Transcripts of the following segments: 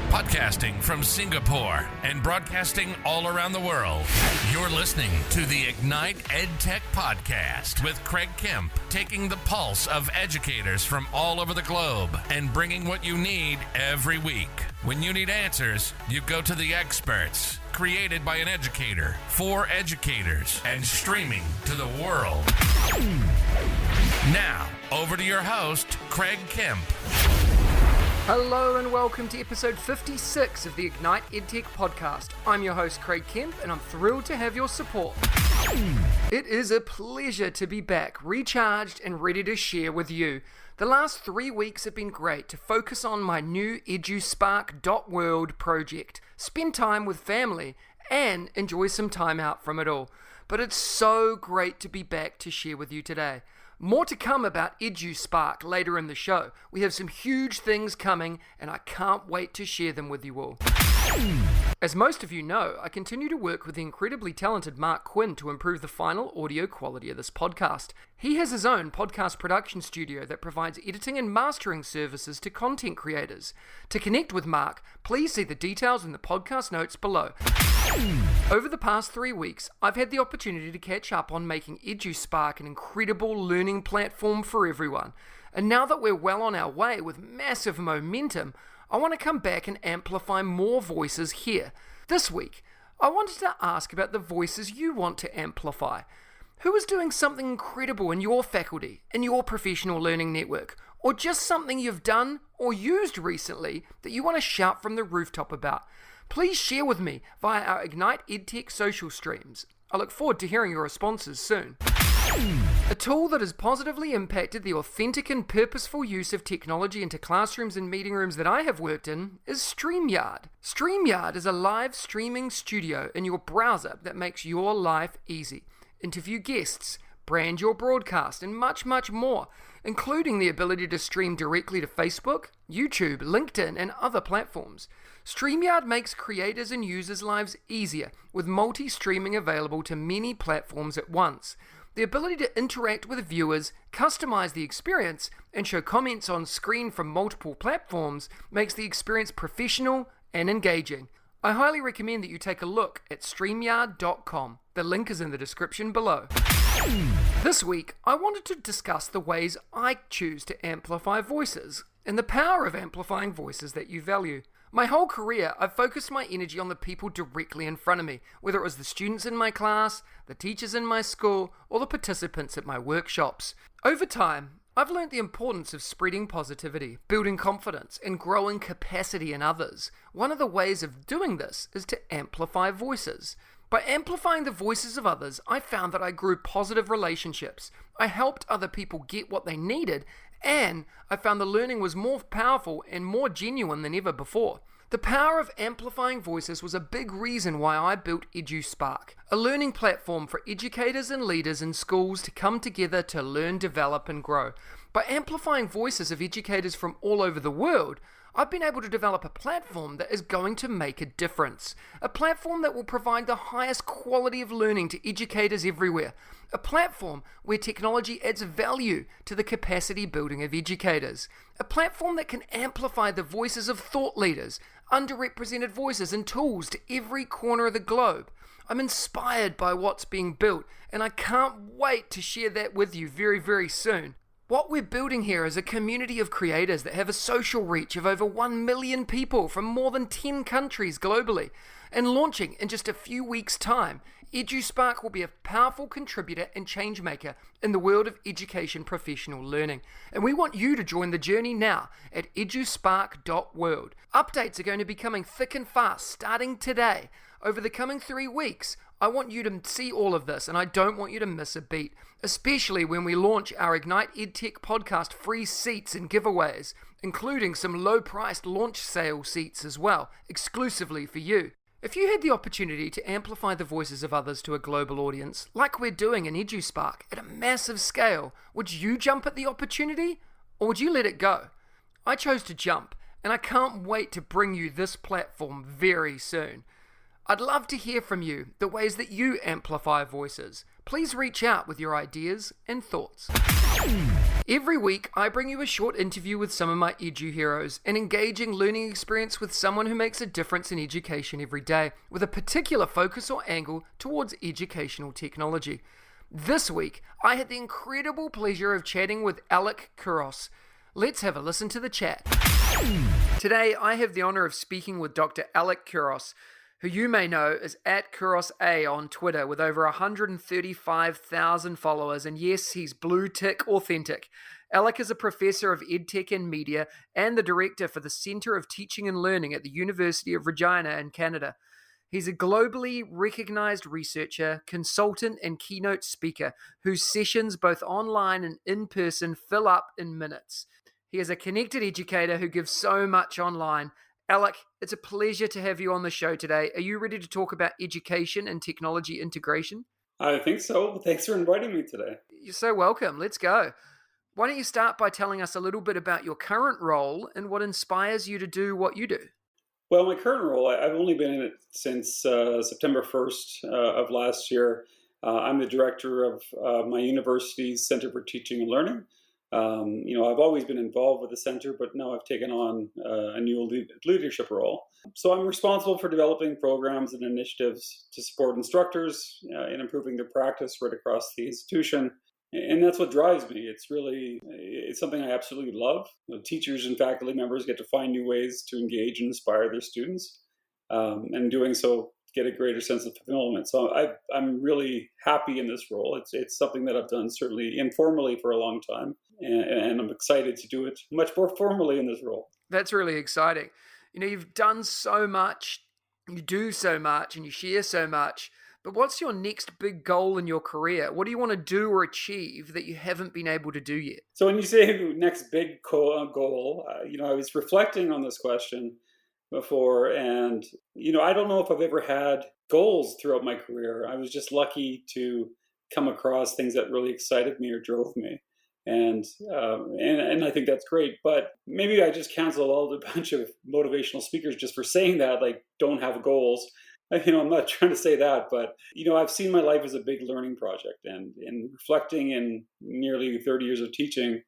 Podcasting from Singapore and broadcasting all around the world. You're listening to the Ignite EdTech Podcast with Craig Kemp, taking the pulse of educators from all over the globe and bringing what you need every week. When you need answers, you go to the experts. Created by an educator, for educators, and streaming to the world. Now, over to your host, Craig Kemp. Hello and welcome to episode 56 of the Ignite EdTech Podcast. I'm your host, Craig Kemp, and I'm thrilled to have your support. It is a pleasure to be back, recharged and ready to share with you. The last 3 weeks have been great to focus on my new EduSpark.World project, spend time with family, and enjoy some time out from it all. But it's so great to be back to share with you today. More to come about EduSpark later in the show. We have some huge things coming, and I can't wait to share them with you all. As most of you know, I continue to work with the incredibly talented Mark Quinn to improve the final audio quality of this podcast. He has his own podcast production studio that provides editing and mastering services to content creators. To connect with Mark, please see the details in the podcast notes below. Over the past 3 weeks, I've had the opportunity to catch up on making EduSpark an incredible learning platform for everyone. And now that we're well on our way with massive momentum, I want to come back and amplify more voices here. This week, I wanted to ask about the voices you want to amplify. Who is doing something incredible in your faculty, in your professional learning network, or just something you've done or used recently that you want to shout from the rooftop about? Please share with me via our Ignite EdTech social streams. I look forward to hearing your responses soon. A tool that has positively impacted the authentic and purposeful use of technology into classrooms and meeting rooms that I have worked in is Streamyard. Streamyard is a live streaming studio in your browser that makes your life easy. Interview guests, brand your broadcast, and much, much more, including the ability to stream directly to Facebook, YouTube, LinkedIn, and other platforms. Streamyard makes creators and users' lives easier, with multi-streaming available to many platforms at once. The ability to interact with viewers, customize the experience, and show comments on screen from multiple platforms makes the experience professional and engaging. I highly recommend that you take a look at Streamyard.com. The link is in the description below. This week, I wanted to discuss the ways I choose to amplify voices and the power of amplifying voices that you value. My whole career, I've focused my energy on the people directly in front of me, whether it was the students in my class, the teachers in my school, or the participants at my workshops. Over time, I've learned the importance of spreading positivity, building confidence, and growing capacity in others. One of the ways of doing this is to amplify voices. By amplifying the voices of others, I found that I grew positive relationships. I helped other people get what they needed, and I found the learning was more powerful and more genuine than ever before. The power of amplifying voices was a big reason why I built EduSpark, a learning platform for educators and leaders in schools to come together to learn, develop, and grow. By amplifying voices of educators from all over the world, I've been able to develop a platform that is going to make a difference. A platform that will provide the highest quality of learning to educators everywhere. A platform where technology adds value to the capacity building of educators. A platform that can amplify the voices of thought leaders, underrepresented voices and tools to every corner of the globe. I'm inspired by what's being built, and I can't wait to share that with you very, very soon. What we're building here is a community of creators that have a social reach of over 1 million people from more than 10 countries globally. And launching in just a few weeks' time, EduSpark will be a powerful contributor and change maker in the world of education professional learning. And we want you to join the journey now at EduSpark.World. Updates are going to be coming thick and fast starting today. Over the coming 3 weeks, I want you to see all of this, and I don't want you to miss a beat, especially when we launch our Ignite EdTech Podcast free seats and giveaways, including some low-priced launch sale seats as well, exclusively for you. If you had the opportunity to amplify the voices of others to a global audience, like we're doing in EduSpark at a massive scale, would you jump at the opportunity, or would you let it go? I chose to jump, and I can't wait to bring you this platform very soon. I'd love to hear from you the ways that you amplify voices. Please reach out with your ideas and thoughts. Every week, I bring you a short interview with some of my edu heroes, an engaging learning experience with someone who makes a difference in education every day, with a particular focus or angle towards educational technology. This week, I had the incredible pleasure of chatting with Alec Couros. Let's have a listen to the chat. Today, I have the honor of speaking with Dr. Alec Couros, who you may know as @CourosA on Twitter with over 135,000 followers, and yes, he's blue tick authentic. Alec is a professor of EdTech and Media and the director for the Centre of Teaching and Learning at the University of Regina in Canada. He's a globally recognized researcher, consultant, and keynote speaker whose sessions, both online and in person, fill up in minutes. He is a connected educator who gives so much online. Alec, it's a pleasure to have you on the show today. Are you ready to talk about education and technology integration? I think so. Thanks for inviting me today. You're so welcome. Let's go. Why don't you start by telling us a little bit about your current role and what inspires you to do what you do? Well, my current role, I've only been in it since September 1st of last year. I'm the director of my university's Center for Teaching and Learning. I've always been involved with the center, but now I've taken on a new leadership role. So I'm responsible for developing programs and initiatives to support instructors in improving their practice right across the institution. And that's what drives me. It's something I absolutely love. Teachers and faculty members get to find new ways to engage and inspire their students, and doing so get a greater sense of fulfillment. So I'm really happy in this role. It's something that I've done certainly informally for a long time, and I'm excited to do it much more formally in this role. That's really exciting. You know, you've done so much, you do so much, and you share so much, but what's your next big goal in your career? What do you want to do or achieve that you haven't been able to do yet? So when you say next big goal, I was reflecting on this question before, and I don't know if I've ever had goals throughout my career. I was just lucky to come across things that really excited me or drove me, and I think that's great. But maybe I just canceled out a bunch of motivational speakers just for saying that, like, don't have goals. I'm not trying to say that, but I've seen my life as a big learning project, and in reflecting in nearly 30 years of teaching,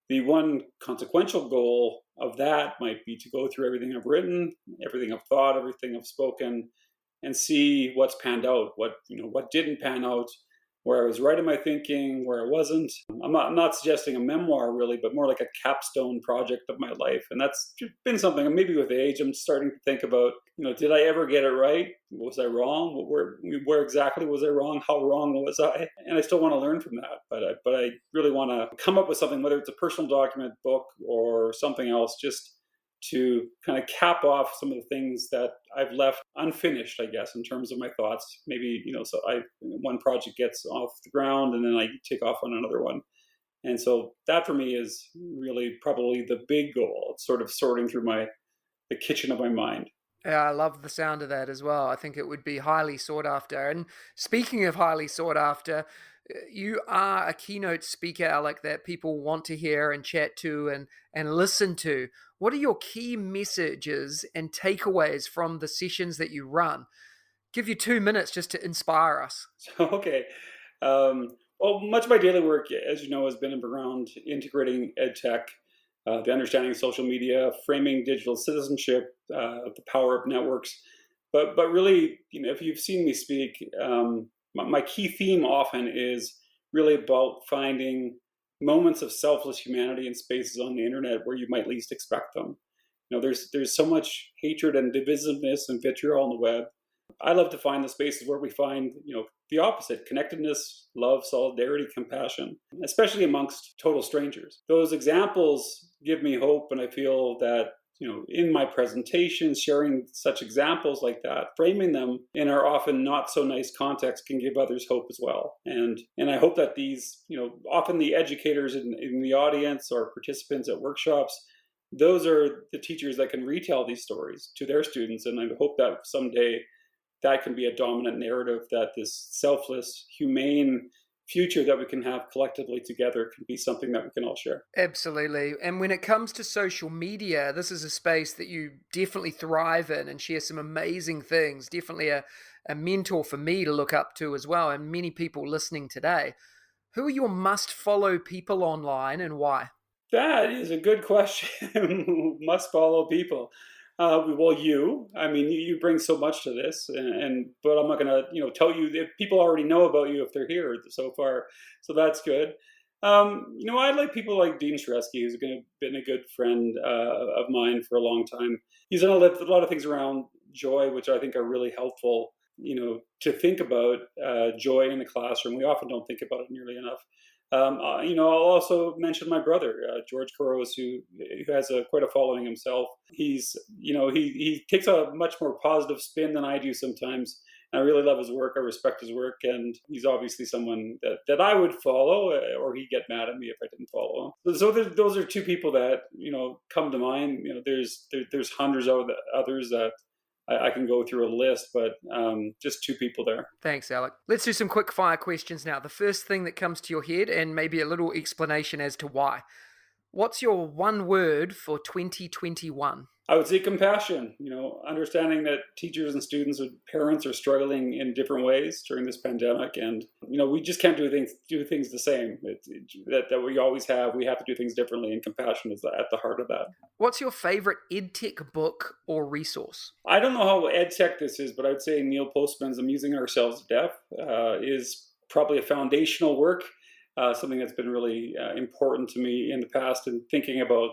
the one consequential goal of that might be to go through everything I've written, everything I've thought, everything I've spoken, and see what's panned out, what didn't pan out, where I was right in my thinking, where I wasn't. I'm not suggesting a memoir really, but more like a capstone project of my life. And that's been something, and maybe with age, I'm starting to think about, did I ever get it right? Was I wrong? Where exactly was I wrong? How wrong was I? And I still want to learn from that. But I really want to come up with something, whether it's a personal document, book, or something else, just to kind of cap off some of the things that I've left unfinished, I guess, in terms of my thoughts. Maybe, so one project gets off the ground and then I take off on another one. And so that for me is really probably the big goal. It's sort of sorting through the kitchen of my mind. Yeah, I love the sound of that as well. I think it would be highly sought after. And speaking of highly sought after, you are a keynote speaker, Alec, that people want to hear and chat to and listen to. What are your key messages and takeaways from the sessions that you run? Give you 2 minutes just to inspire us. Okay. Well, much of my daily work, as you know, has been around integrating EdTech, the understanding of social media, framing digital citizenship, the power of networks. But really, if you've seen me speak, my key theme often is really about finding moments of selfless humanity in spaces on the internet where you might least expect them. There's so much hatred and divisiveness and vitriol on the web. I love to find the spaces where we find, the opposite: connectedness, love, solidarity, compassion, especially amongst total strangers. Those examples give me hope, and I feel that, in my presentations, sharing such examples like that, framing them in our often not so nice context, can give others hope as well. And I hope that these, often the educators in the audience or participants at workshops, those are the teachers that can retell these stories to their students. And I hope that someday that can be a dominant narrative, that this selfless, humane future that we can have collectively together can be something that we can all share. Absolutely. And when it comes to social media, this is a space that you definitely thrive in and share some amazing things. Definitely a mentor for me to look up to as well, and many people listening today. Who are your must-follow people online and why? That is a good question. Must follow people. Well, I mean, you bring so much to this, but I'm not going to, tell you that people already know about you if they're here so far. So that's good. I like people like Dean Shresky, who's been a good friend of mine for a long time. He's done a lot of things around joy, which I think are really helpful, to think about joy in the classroom. We often don't think about it nearly enough. I'll also mention my brother, George Couros, who has quite a following himself. He takes a much more positive spin than I do sometimes. I really love his work. I respect his work, and he's obviously someone that I would follow, or he'd get mad at me if I didn't follow him. So those are two people that come to mind. There's hundreds of others that I can go through a list, but just two people there. Thanks, Alec. Let's do some quick fire questions now. The first thing that comes to your head, and maybe a little explanation as to why. What's your one word for 2021? I would say compassion, understanding that teachers and students and parents are struggling in different ways during this pandemic. And, we just can't do things the same that we always have. We have to do things differently, and compassion is at the heart of that. What's your favorite EdTech book or resource? I don't know how EdTech this is, but I would say Neil Postman's Amusing Ourselves to Death is probably a foundational work, something that's been really important to me in the past, and thinking about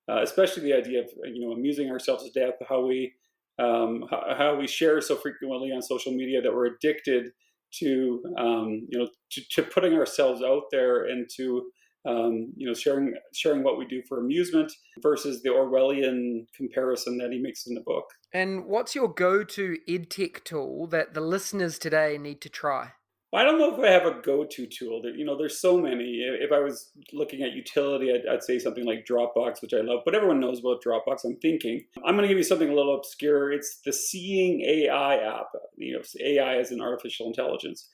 especially the idea of amusing ourselves to death, how we share so frequently on social media that we're addicted to to putting ourselves out there, and to sharing what we do for amusement versus the Orwellian comparison that he makes in the book. And what's your go-to EdTech tool that the listeners today need to try? I don't know if I have a go-to tool. There's so many. If I was looking at utility, I'd say something like Dropbox, which I love, but everyone knows about Dropbox. I'm going to give you something a little obscure. It's the Seeing AI app. AI as in artificial intelligence.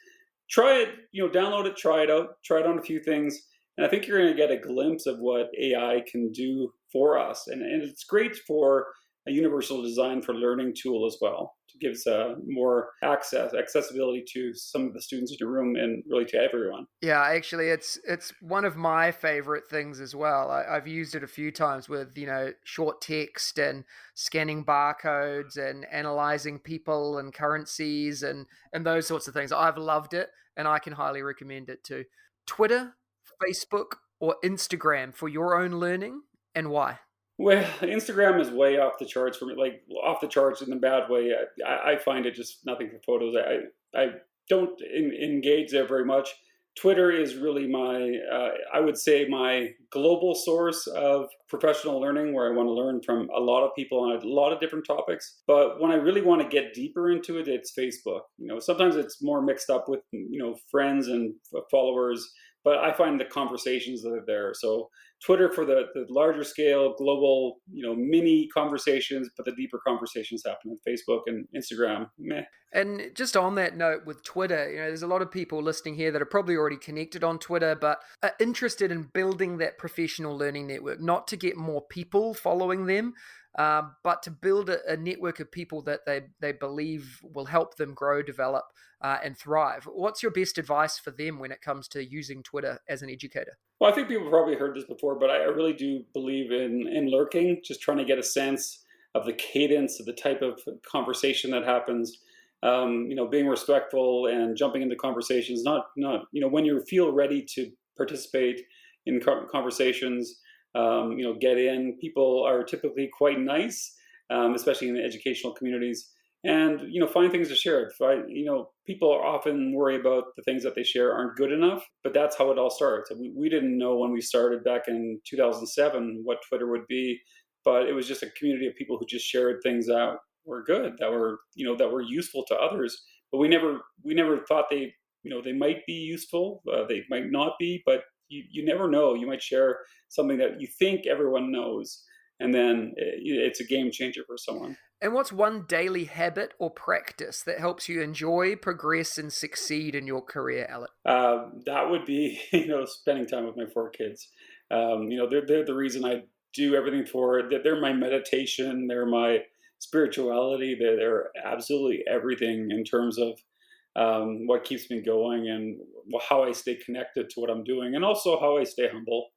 Try it, download it, try it out, try it on a few things. And I think you're going to get a glimpse of what AI can do for us. And it's great for a universal design for learning tool as well. It gives more accessibility to some of the students in your room, and really to everyone. Yeah, actually, it's one of my favorite things as well. I've used it a few times with, short text and scanning barcodes and analyzing people and currencies and those sorts of things. I've loved it, and I can highly recommend it too. Twitter, Facebook, or Instagram for your own learning, and why? Well, Instagram is way off the charts for me, like off the charts in a bad way. I find it just nothing for photos. I don't engage there very much. Twitter is really I would say my global source of professional learning, where I want to learn from a lot of people on a lot of different topics. But when I really want to get deeper into it, it's Facebook. Sometimes it's more mixed up with, friends and followers, but I find the conversations that are there. So Twitter for the larger scale, global, mini conversations, but the deeper conversations happen on Facebook and Instagram. Meh. And just on that note with Twitter, there's a lot of people listening here that are probably already connected on Twitter, but are interested in building that professional learning network, not to get more people following them, but to build a network of people that they believe will help them grow, develop, and thrive. What's your best advice for them when it comes to using Twitter as an educator? Well, I think people probably heard this before, but I really do believe in lurking, just trying to get a sense of the cadence of the type of conversation that happens. Being respectful and jumping into conversations, not when you feel ready to participate in conversations, get in. People are typically quite nice, especially in the educational communities, and find things to share. People often worry about the things that they share aren't good enough, but that's how it all starts. We didn't know when we started back in 2007 what Twitter would be, but it was just a community of people who just shared things that were good, that were useful to others. But we never thought they might be useful. They might not be, but you never know. You might share something that you think everyone knows, and then it's a game changer for someone. And what's one daily habit or practice that helps you enjoy, progress, and succeed in your career, Alec? That would be, spending time with my 4 kids. They're the reason I do everything for it. They're my meditation. They're my spirituality. They're absolutely everything in terms of what keeps me going, and how I stay connected to what I'm doing, and also how I stay humble,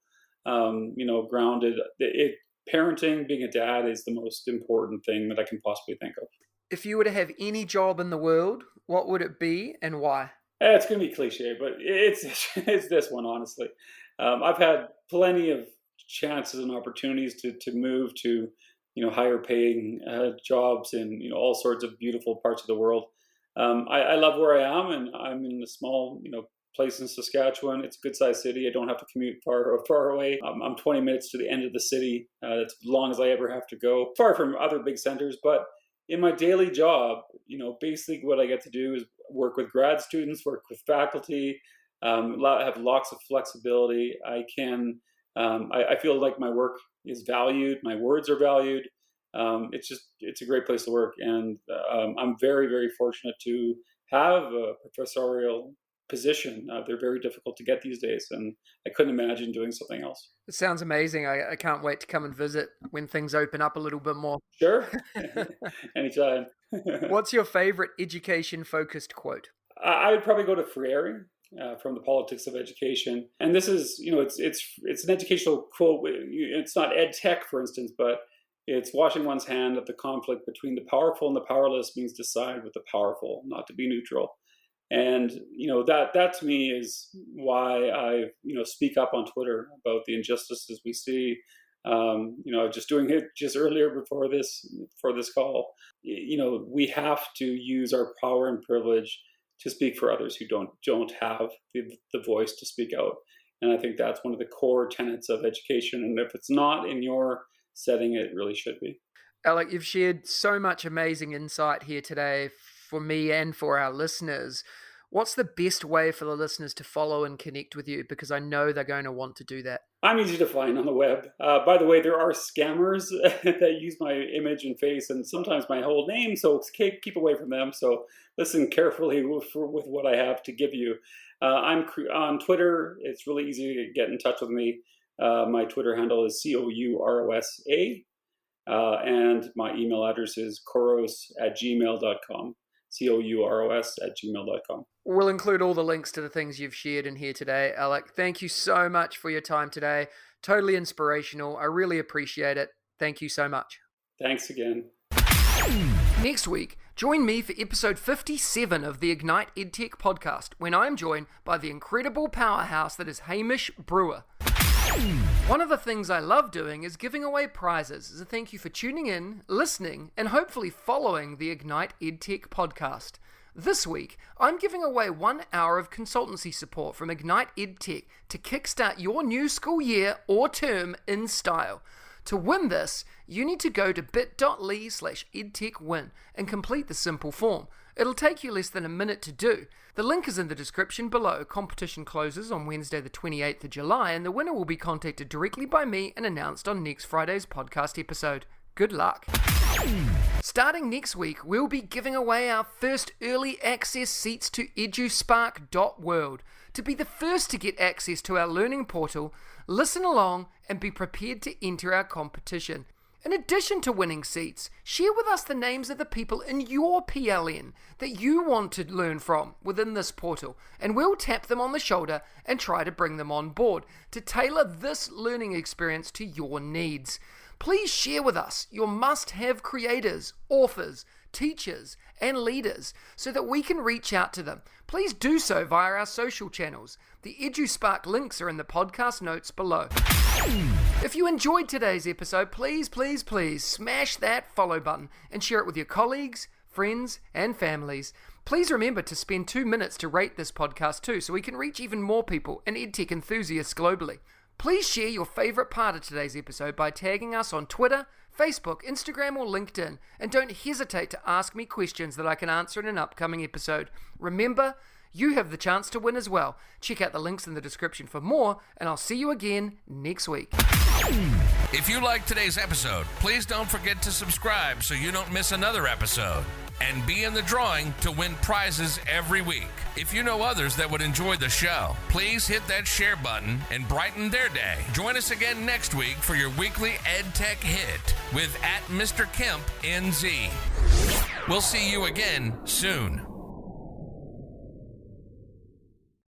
grounded. Parenting, being a dad, is the most important thing that I can possibly think of. If you were to have any job in the world, what would it be and why? It's going to be cliche, but it's this one, honestly. I've had plenty of chances and opportunities to move to, higher paying jobs in, all sorts of beautiful parts of the world. I love where I am, and I'm in a small, place in Saskatchewan. It's a good sized city. I don't have to commute far away. I'm 20 minutes to the end of the city. That's as long as I ever have to go, far from other big centers. But in my daily job, basically what I get to do is work with grad students, work with faculty, have lots of flexibility. I feel like my work is valued. My words are valued. It's a great place to work. And I'm very, very fortunate to have a professorial position. They're very difficult to get these days, and I couldn't imagine doing something else. It sounds amazing. I can't wait to come and visit when things open up a little bit more. Sure. Anytime. What's your favorite education-focused quote? I would probably go to Freire from The Politics of Education. And this is, it's an educational quote. It's not EdTech, for instance, but it's washing one's hand of the conflict between the powerful and the powerless means to side with the powerful, not to be neutral. And, that to me is why I, speak up on Twitter about the injustices we see. Just doing it just earlier before this call, we have to use our power and privilege to speak for others who don't have the voice to speak out. And I think that's one of the core tenets of education. And if it's not in your setting, it really should be. Alec, you've shared so much amazing insight here today for me and for our listeners. What's the best way for the listeners to follow and connect with you? Because I know they're going to want to do that. I'm easy to find on the web. By the way, there are scammers that use my image and face and sometimes my whole name, so keep away from them. So listen carefully with what I have to give you. I'm on Twitter. It's really easy to get in touch with me. My Twitter handle is COUROSA, and my email address is couros@gmail.com. COUROS@gmail.com. We'll include all the links to the things you've shared in here today, Alec. Thank you so much for your time today. Totally inspirational. I really appreciate it. Thank you so much. Thanks again. Next week, join me for episode 57 of the Ignite EdTech Podcast, when I'm joined by the incredible powerhouse that is Hamish Brewer. One of the things I love doing is giving away prizes as a thank you for tuning in, listening, and hopefully following the Ignite EdTech podcast. This week, I'm giving away 1 hour of consultancy support from Ignite EdTech to kickstart your new school year or term in style. To win this, you need to go to bit.ly/edtechwin and complete the simple form. It'll take you less than a minute to do. The link is in the description below. Competition closes on Wednesday the 28th of July, and the winner will be contacted directly by me and announced on next Friday's podcast episode. Good luck. Starting next week, we'll be giving away our first early access seats to EduSpark.World. To be the first to get access to our learning portal, listen along and be prepared to enter our competition. In addition to winning seats, share with us the names of the people in your PLN that you want to learn from within this portal, and we'll tap them on the shoulder and try to bring them on board to tailor this learning experience to your needs. Please share with us your must-have creators, authors, teachers, and leaders so that we can reach out to them. Please do so via our social channels. The EduSpark links are in the podcast notes below. If you enjoyed today's episode, please smash that follow button and share it with your colleagues, friends, and families. Please remember to spend 2 minutes to rate this podcast too, so we can reach even more people and EdTech enthusiasts globally. Please share your favorite part of today's episode by tagging us on Twitter, Facebook, Instagram, or LinkedIn, and don't hesitate to ask me questions that I can answer in an upcoming episode. Remember, you have the chance to win as well. Check out the links in the description for more, and I'll see you again next week. If you liked today's episode, please don't forget to subscribe so you don't miss another episode. And be in the drawing to win prizes every week. If you know others that would enjoy the show, please hit that share button and brighten their day. Join us again next week for your weekly EdTech hit with @MrKempNZ. We'll see you again soon.